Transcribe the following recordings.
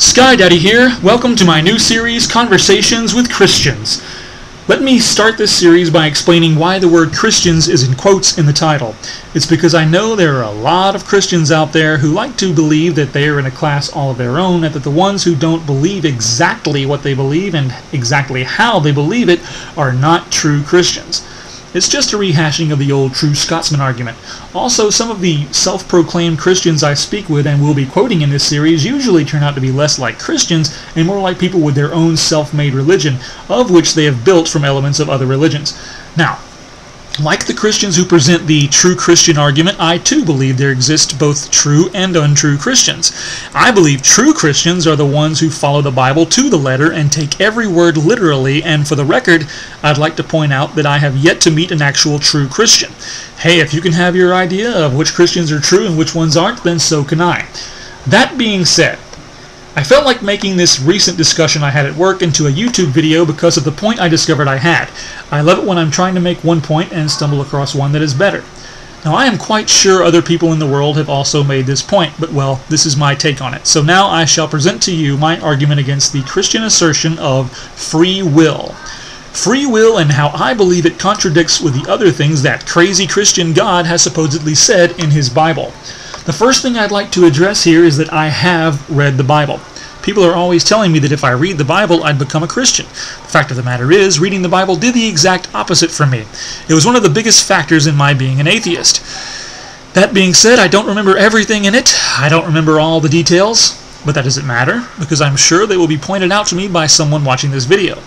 Sky Daddy here. Welcome to my new series, Conversations with Christians. Let me start this series by explaining why the word Christians is in quotes in the title. It's because I know there are a lot of Christians out there who like to believe that they are in a class all of their own, and that the ones who don't believe exactly what they believe and exactly how they believe it are not true Christians. It's just a rehashing of the old true Scotsman argument. Also, some of the self-proclaimed Christians I speak with and will be quoting in this series usually turn out to be less like Christians and more like people with their own self-made religion, of which they have built from elements of other religions. Now, like the Christians who present the true Christian argument, I too believe there exist both true and untrue Christians. I believe true Christians are the ones who follow the Bible to the letter and take every word literally, and for the record, I'd like to point out that I have yet to meet an actual true Christian. Hey, if you can have your idea of which Christians are true and which ones aren't, then so can I. That being said, I felt like making this recent discussion I had at work into a YouTube video because of the point I discovered I had. I love it when I'm trying to make one point and stumble across one that is better. Now, I am quite sure other people in the world have also made this point, but well, this is my take on it. So now I shall present to you my argument against the Christian assertion of free will. Free will and how I believe it contradicts with the other things that crazy Christian God has supposedly said in his Bible. The first thing I'd like to address here is that I have read the Bible. People are always telling me that if I read the Bible, I'd become a Christian. The fact of the matter is, reading the Bible did the exact opposite for me. It was one of the biggest factors in my being an atheist. That being said, I don't remember everything in it. I don't remember all the details, but that doesn't matter, because I'm sure they will be pointed out to me by someone watching this video.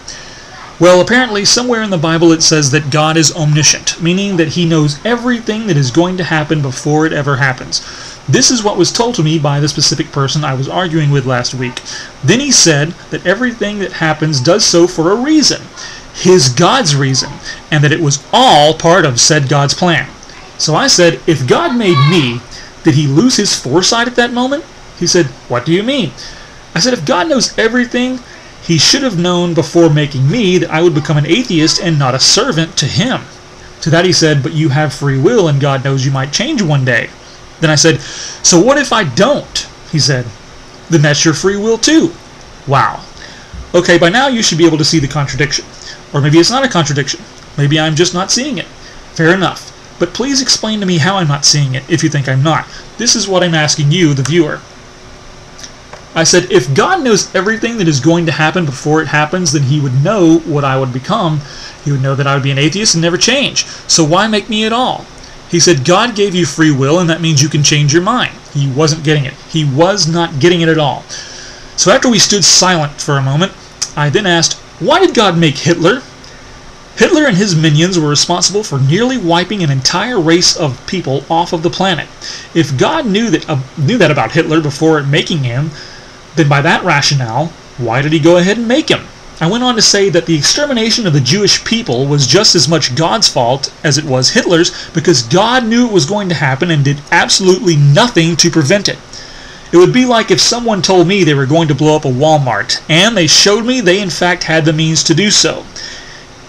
Well, apparently somewhere in the Bible it says that God is omniscient, meaning that he knows everything that is going to happen before it ever happens. This is what was told to me by the specific person I was arguing with last week. Then he said that everything that happens does so for a reason, his God's reason, and that it was all part of said God's plan. So I said, if God made me, did he lose his foresight at that moment? He said, what do you mean? I said, if God knows everything, he should have known before making me that I would become an atheist and not a servant to him. To that he said, but you have free will and God knows you might change one day. Then I said, so what if I don't? He said, then that's your free will too. Wow. Okay, by now you should be able to see the contradiction. Or maybe it's not a contradiction. Maybe I'm just not seeing it. Fair enough. But please explain to me how I'm not seeing it if you think I'm not. This is what I'm asking you, the viewer. I said, if God knows everything that is going to happen before it happens, then he would know what I would become. He would know that I would be an atheist and never change. So why make me at all? He said, God gave you free will, and that means you can change your mind. He wasn't getting it. He was not getting it at all. So after we stood silent for a moment, I then asked, why did God make Hitler? Hitler and his minions were responsible for nearly wiping an entire race of people off of the planet. If God knew that about Hitler before making him, then by that rationale, why did he go ahead and make him? I went on to say that the extermination of the Jewish people was just as much God's fault as it was Hitler's, because God knew it was going to happen and did absolutely nothing to prevent it. It would be like if someone told me they were going to blow up a Walmart, and they showed me they in fact had the means to do so.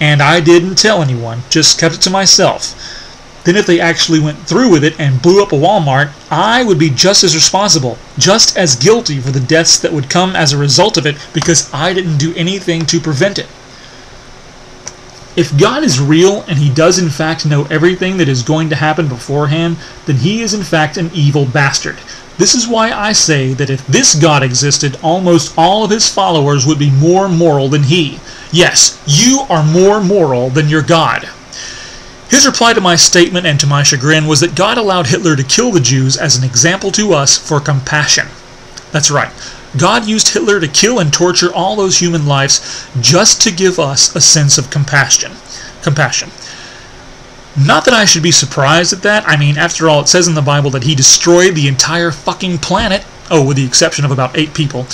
And I didn't tell anyone, just kept it to myself. Then if they actually went through with it and blew up a Walmart, I would be just as responsible, just as guilty for the deaths that would come as a result of it, because I didn't do anything to prevent it. If God is real and he does in fact know everything that is going to happen beforehand, then he is in fact an evil bastard. This is why I say that if this God existed, almost all of his followers would be more moral than he. Yes, you are more moral than your God. His reply to my statement and to my chagrin was that God allowed Hitler to kill the Jews as an example to us for compassion. That's right. God used Hitler to kill and torture all those human lives just to give us a sense of compassion. Not that I should be surprised at that. I mean, after all, it says in the Bible that he destroyed the entire fucking planet. Oh, with the exception of about 8 people.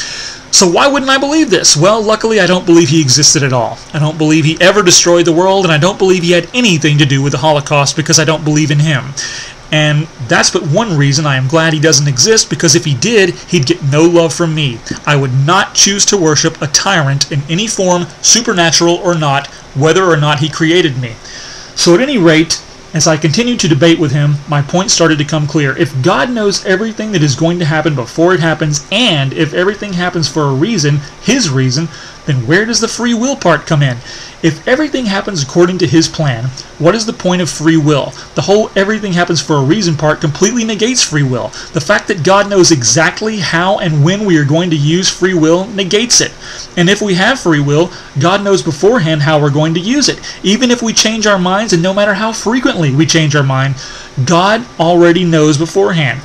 So why wouldn't I believe this? Well, luckily I don't believe he existed at all. I don't believe he ever destroyed the world, and I don't believe he had anything to do with the Holocaust because I don't believe in him. And that's but one reason I am glad he doesn't exist, because if he did, he'd get no love from me. I would not choose to worship a tyrant in any form, supernatural or not, whether or not he created me. So at any rate, As I continued to debate with him, my point started to come clear. If God knows everything that is going to happen before it happens, and if everything happens for a reason, his reason, then where does the free will part come in? If everything happens according to his plan, what is the point of free will? The whole everything happens for a reason part completely negates free will. The fact that God knows exactly how and when we are going to use free will negates it. And if we have free will, God knows beforehand how we're going to use it. Even if we change our minds, and no matter how frequently we change our mind, God already knows beforehand.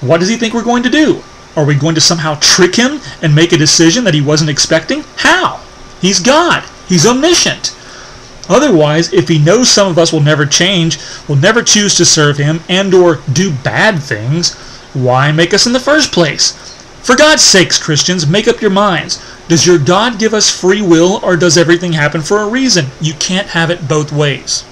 What does he think we're going to do? Are we going to somehow trick him and make a decision that he wasn't expecting? How? He's God. He's omniscient. Otherwise, if he knows some of us will never change, will never choose to serve him, and or do bad things, why make us in the first place? For God's sakes, Christians, make up your minds. Does your God give us free will, or does everything happen for a reason? You can't have it both ways.